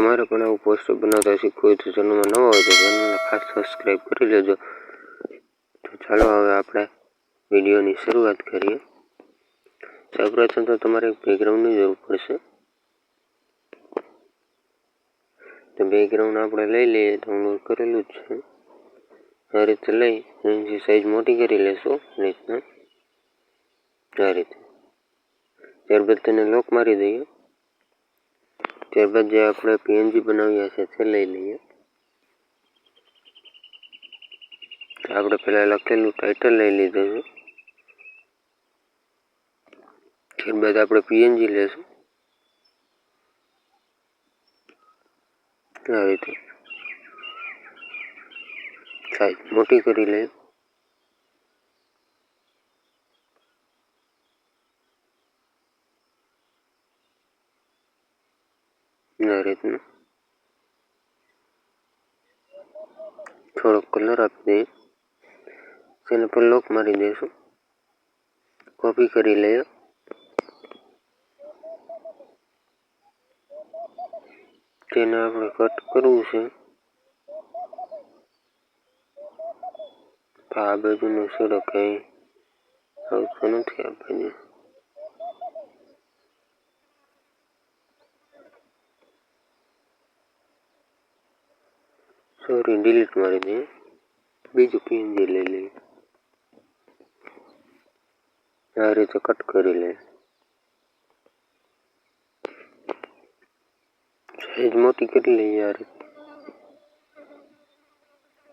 તમારે પણ આવું પોસ્ટર બનાવતા શીખવું હોય તો ચેનલમાં નવા હોય તો ચેનલને ખાસ સબસ્ક્રાઈબ કરી લેજો। તો ચાલો હવે આપણે વિડીયોની શરૂઆત કરીએ। સૌપ્રથમ તો તમારે બેકગ્રાઉન્ડની જરૂર પડશે। તો બેકગ્રાઉન્ડ આપણે લઈ લઈએ, ડાઉનલોડ કરેલું જ છે। આ રીતે લઈ એની સાઈઝ મોટી કરી લેશું રીતના, આ રીતે। ત્યારબાદ તેને લોક મારી દઈએ। ત્યારબાદ જે આપણે પીએનજી બનાવ્યા છે તે લઈ લઈએ। આપણે પહેલાં લખેલું ટાઇટલ લઈ લીધું છે। ત્યારબાદ આપણે પીએનજી લેશું, આ રીતે સાઈઝ મોટી કરી લઈએ। આ રીતનું થોડોક કલર આપી દઈએ, તેને પર લોક મારી દઈશું। કોપી કરી લઈએ, તેને આપણે કટ કરવું છે। આ બાજુનો છેડો કંઈ આવતો નથી, આ બાજુ સોરી ડિલીટ મારી દઈએ। બીજું પીએનજી લઈ લઈએ, આ રીતે કટ કરી લઈએ। સાઈઝ મોટી કરી લઈએ આ રીતે।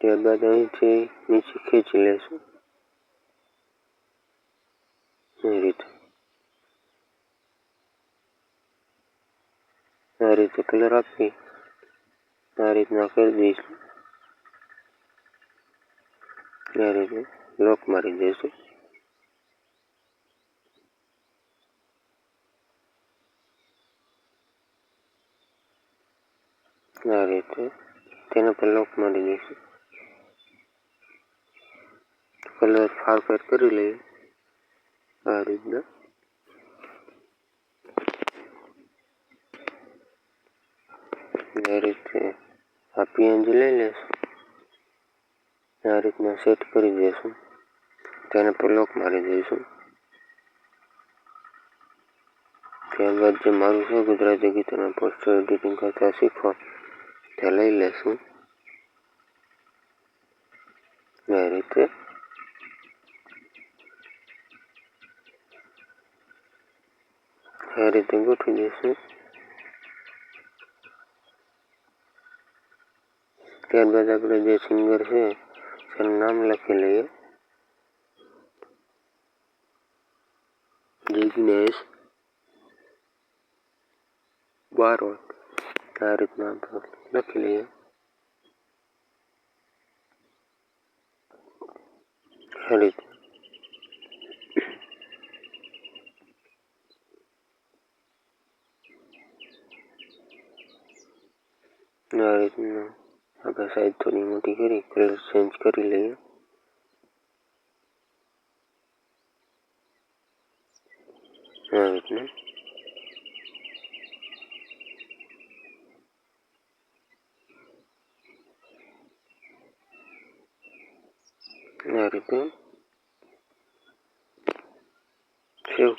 ત્યારબાદ અહીંથી નીચે ખેંચી લેશું, એ રીતે। આ રીતે કલર આપી આ રીતના કરી દઈશું, આ રીતે લોક મારી દઈશું। આ રીતે તેના પર લોક મારી દઈશું। કલર ફાર ફેર કરી લઈએ આ રીતના। આ રીતે આ પીએનજી લઈ લેશું, આ રીતના સેટ કરી દઈશું, તેને પર લોક મારી દઈશું। ત્યારબાદ જે મારું છે ગુજરાતી ગીતોના પોસ્ટર એડિટિંગ કરતા શીખો તે લઈ લેશું, આ રીતે। આ રીતે ગોઠવી દઈશું। ત્યારબાદ આપણે જે સિંગર છે તેનું નામ લખી લઈએ, જિગ્નેશ બારોટ, આ રીતના આપણે લખી લઈએ, આ રીતે। આ રીતના આપણે સાઈઝ થોડી મોટી કરી કલર ચેન્જ કરી લઈએ, આ રીતના। આ રીતે સેવ